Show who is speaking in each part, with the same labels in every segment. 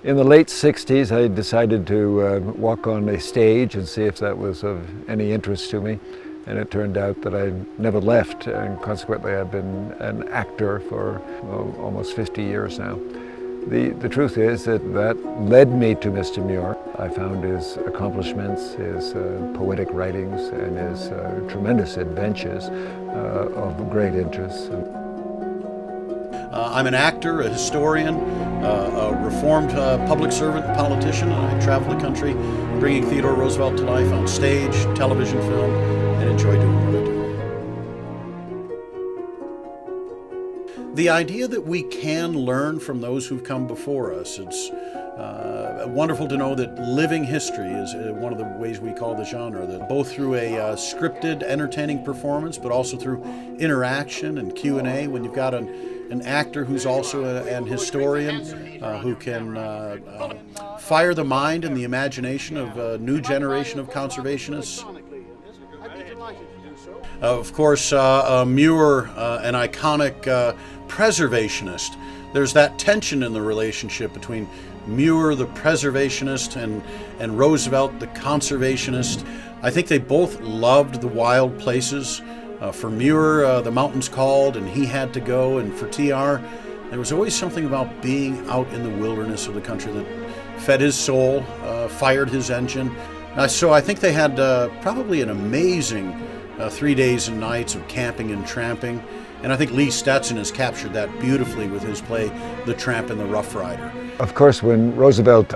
Speaker 1: In the late 60s, I decided to walk on a stage and see if that was of any interest to me. And it turned out that I never left, and consequently I've been an actor for almost 50 years now. The truth is that led me to Mr. Muir. I found his accomplishments, his poetic writings, and his tremendous adventures of great interest.
Speaker 2: I'm an actor, a historian, a reformed public servant and politician, and I travel the country bringing Theodore Roosevelt to life on stage, television, film, and enjoy doing what I do. The idea that we can learn from those who've come before us, it's wonderful to know that living history is one of the ways we call the genre, that both through a scripted, entertaining performance, but also through interaction and Q&A, when you've got an actor who's also an historian who can fire the mind and the imagination of a new generation of conservationists. Of course, Muir, an iconic preservationist. There's that tension in the relationship between Muir, the preservationist, and Roosevelt, the conservationist. I think they both loved the wild places. For Muir, the mountains called and he had to go, and for TR, there was always something about being out in the wilderness of the country that fed his soul, fired his engine. So I think they had probably an amazing 3 days and nights of camping and tramping, and I think Lee Stetson has captured that beautifully with his play The Tramp and the Rough Rider.
Speaker 1: Of course, when Roosevelt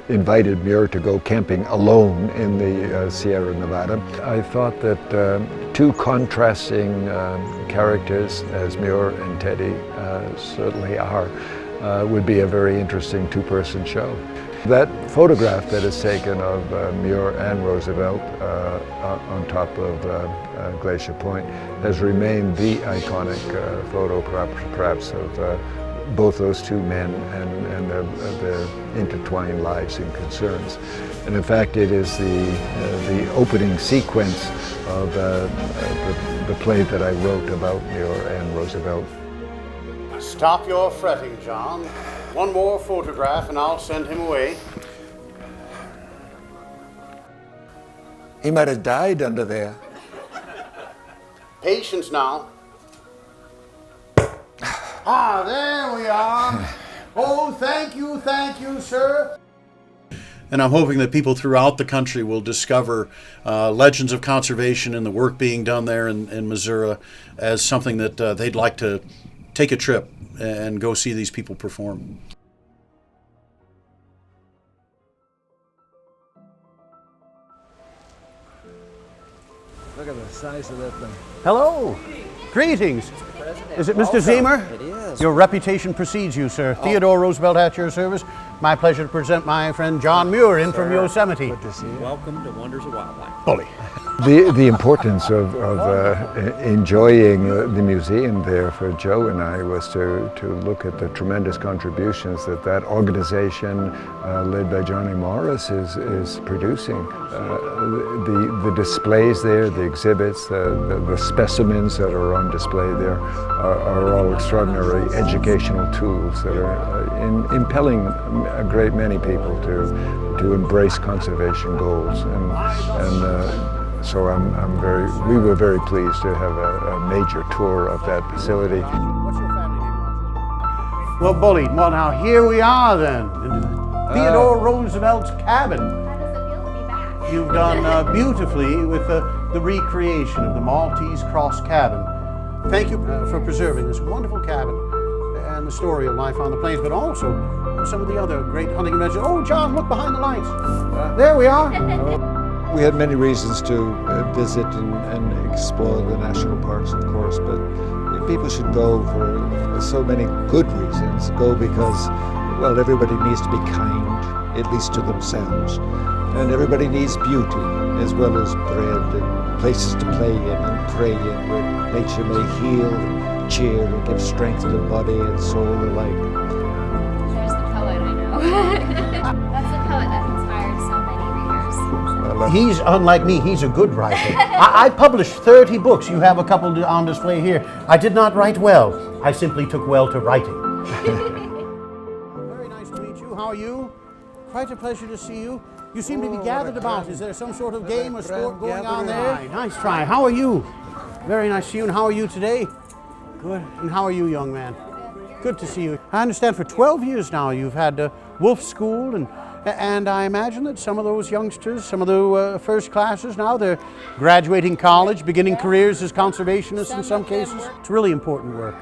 Speaker 1: invited Muir to go camping alone in the Sierra Nevada, I thought that two contrasting characters, as Muir and Teddy certainly are, would be a very interesting two-person show. That photograph that is taken of Muir and Roosevelt on top of Glacier Point has remained the iconic photo perhaps of both those two men and their intertwined lives and concerns. And in fact, it is the opening sequence of the play that I wrote about Muir and Roosevelt.
Speaker 3: Stop your fretting, John. One more photograph and I'll send him away.
Speaker 1: He might have died under there.
Speaker 3: Patience now. Ah, there we are. Oh, thank you, sir.
Speaker 2: And I'm hoping that people throughout the country will discover legends of conservation and the work being done there in Missouri as something that they'd like to take a trip and go see these people perform.
Speaker 1: Look at the size of that thing.
Speaker 3: Hello. Greetings. Is it Mr. Zemer?
Speaker 4: It is.
Speaker 3: Your reputation precedes you, sir. Theodore Roosevelt at your service. My pleasure to present my friend John Muir in from Yosemite.
Speaker 1: Good to see you.
Speaker 4: Welcome to Wonders of Wildlife.
Speaker 3: Bully.
Speaker 1: The importance of enjoying the museum there for Joe and I was to look at the tremendous contributions that organization led by Johnny Morris is producing. The displays there, the exhibits, the specimens that are on display there are all extraordinary educational tools that are impelling a great many people to embrace conservation goals. So we were very pleased to have a major tour of that facility.
Speaker 3: What's your family name? Well, Bully, well now here we are then, in Theodore Roosevelt's cabin.
Speaker 5: How does it feel to be back?
Speaker 3: You've done beautifully with the recreation of the Maltese Cross Cabin. Thank you for preserving this wonderful cabin and the story of life on the plains, but also some of the other great hunting adventures. Oh, John, look behind the lights. There we are.
Speaker 1: We had many reasons to visit and explore the national parks, of course, but people should go for so many good reasons. Go because, well, everybody needs to be kind, at least to themselves. And everybody needs beauty, as well as bread and places to play in and pray in, where nature may heal, cheer, and give strength to body and soul alike.
Speaker 5: There's the poet I know. That's the poet that inspired so many readers.
Speaker 3: He's unlike me. He's a good writer. I published 30 books. You have a couple on display here. I did not write well. I simply took well to writing. Very nice to meet you. How are you? Quite a pleasure to see you. You seem to be gathered about. Is there some sort of game or sport going on there? Nice try. How are you? Very nice to see you. And how are you today? Good. And how are you, young man? Good to see you. I understand for 12 years now you've had Wolf School, and I imagine that some of those youngsters, some of the first classes now, they're graduating college, beginning careers as conservationists in some cases. It's really important work.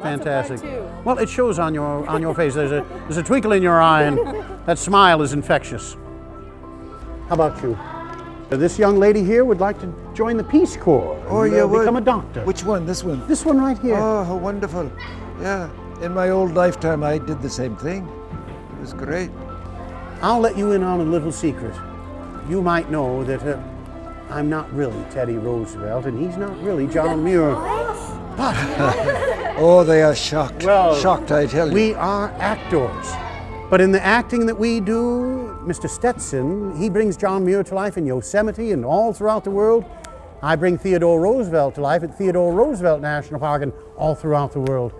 Speaker 3: Fantastic. Well, it shows on your face. There's a twinkle in your eye, and that smile is infectious. How about you? This young lady here would like to join the Peace Corps.
Speaker 1: Oh,
Speaker 3: and,
Speaker 1: yeah,
Speaker 3: become a doctor.
Speaker 1: Which one? This one?
Speaker 3: This one right here.
Speaker 1: Oh, how wonderful. Yeah, in my old lifetime I did the same thing. It was great.
Speaker 3: I'll let you in on a little secret. You might know that I'm not really Teddy Roosevelt, and he's not really John Muir.
Speaker 1: Oh, they are shocked.
Speaker 3: Well,
Speaker 1: shocked, I tell you.
Speaker 3: We are actors. But in the acting that we do, Mr. Stetson, he brings John Muir to life in Yosemite and all throughout the world. I bring Theodore Roosevelt to life at Theodore Roosevelt National Park and all throughout the world.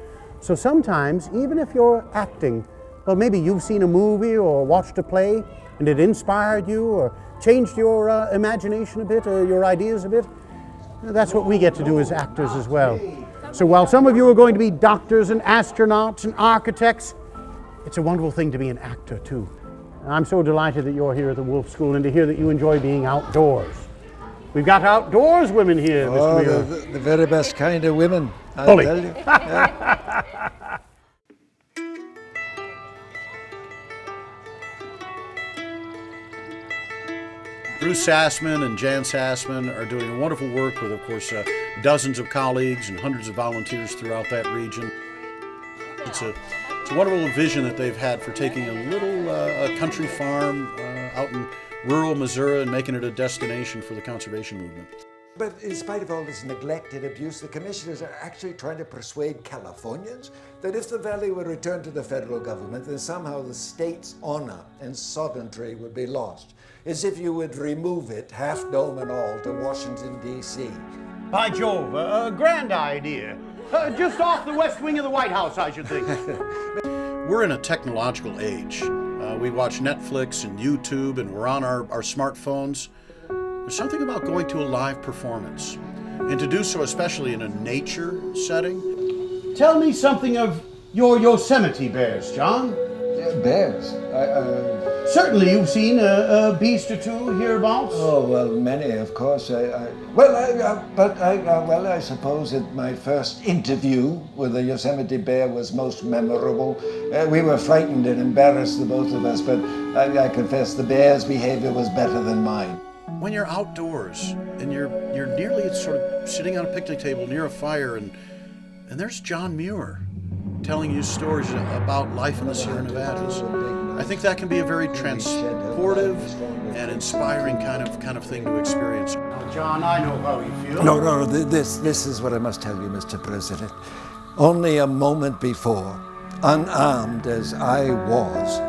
Speaker 3: So sometimes, even if you're acting, well, maybe you've seen a movie or watched a play and it inspired you or changed your imagination a bit or your ideas a bit. That's what we get to do as actors as well. So while some of you are going to be doctors and astronauts and architects, it's a wonderful thing to be an actor too. And I'm so delighted that you're here at the Wolf School and to hear that you enjoy being outdoors. We've got outdoors women here, Mr. Muir.
Speaker 1: The very best kind of women, I
Speaker 3: Bully.
Speaker 1: tell you. Yeah.
Speaker 2: Bruce Sassman and Jan Sassman are doing wonderful work with, of course, dozens of colleagues and hundreds of volunteers throughout that region. It's a wonderful vision that they've had for taking a little country farm out in rural Missouri and making it a destination for the conservation movement.
Speaker 1: But in spite of all this neglect and abuse, the commissioners are actually trying to persuade Californians that if the valley were returned to the federal government, then somehow the state's honor and sovereignty would be lost, as if you would remove it, half dome and all, to Washington, D.C.
Speaker 3: By Jove, a grand idea. Just off the west wing of the White House, I should think.
Speaker 2: We're in a technological age. We watch Netflix and YouTube, and we're on our smartphones. There's something about going to a live performance, and to do so especially in a nature setting.
Speaker 3: Tell me something of your Yosemite bears, John.
Speaker 1: Bears?
Speaker 3: Certainly you've seen a beast or two hereabouts.
Speaker 1: Oh, well, many, of course. I suppose that my first interview with a Yosemite bear was most memorable. We were frightened and embarrassed, the both of us, but I confess the bear's behavior was better than mine.
Speaker 2: When you're outdoors and you're nearly sort of sitting on a picnic table near a fire, and there's John Muir telling you stories about life in the Sierra Nevadas. I think that can be a very transportive and inspiring kind of thing to experience.
Speaker 3: Now, John, I know how you feel.
Speaker 1: No, this is what I must tell you, Mr. President. Only a moment before, unarmed as I was,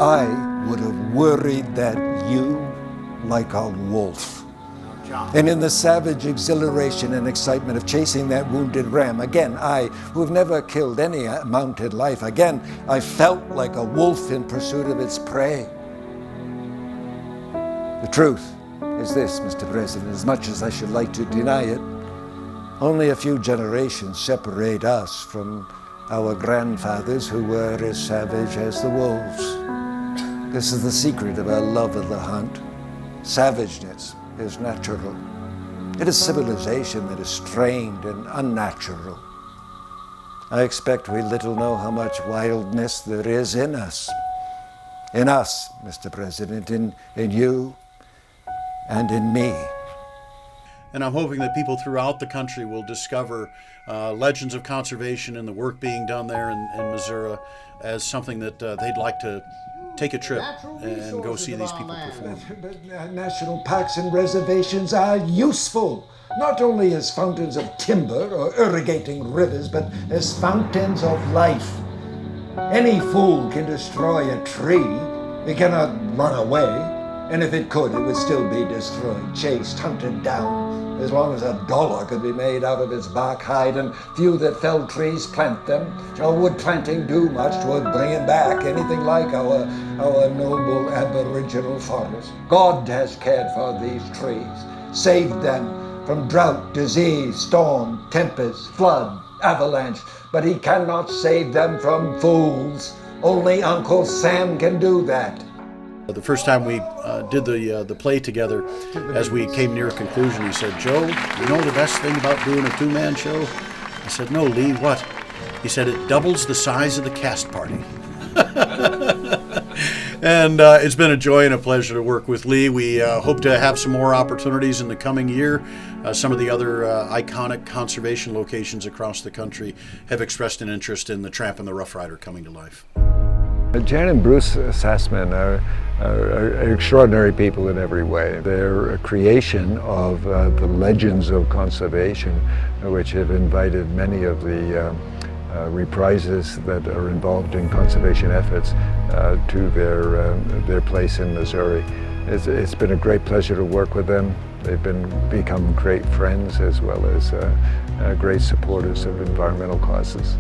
Speaker 1: I would have worried that you like a wolf. And in the savage exhilaration and excitement of chasing that wounded ram, again, I, who have never killed any mounted life, again, I felt like a wolf in pursuit of its prey. The truth is this, Mr. President, as much as I should like to deny it, only a few generations separate us from our grandfathers who were as savage as the wolves. This is the secret of our love of the hunt. Savageness is natural. It is civilization that is strained and unnatural. I expect we little know how much wildness there is in us. In us, Mr. President, in you and in me.
Speaker 2: And I'm hoping that people throughout the country will discover legends of conservation and the work being done there in Missouri as something that they'd like to take a trip and go see these people perform.
Speaker 1: But national parks and reservations are useful, not only as fountains of timber or irrigating rivers, but as fountains of life. Any fool can destroy a tree. He cannot run away.
Speaker 4: And if it could, it would still be destroyed, chased, hunted down, as long as a dollar could be made out of its bark hide, and few that fell trees plant them, or would planting do much toward bringing back anything like our noble aboriginal forest. God has cared for these trees, saved them from drought, disease, storm, tempest, flood, avalanche, but he cannot save them from fools. Only Uncle Sam can do that.
Speaker 2: The first time we did the play together, as we came near a conclusion, he said, "Joe, you know the best thing about doing a two-man show?" I said, "No, Lee, what?" He said, "It doubles the size of the cast party." And it's been a joy and a pleasure to work with Lee. We hope to have some more opportunities in the coming year. Some of the other iconic conservation locations across the country have expressed an interest in the Tramp and the Rough Rider coming to life.
Speaker 1: Jan and Bruce Sassman are extraordinary people in every way. They're a creation of the legends of conservation, which have invited many of the reprises that are involved in conservation efforts to their place in Missouri. It's been a great pleasure to work with them. They've become great friends as well as great supporters of environmental causes.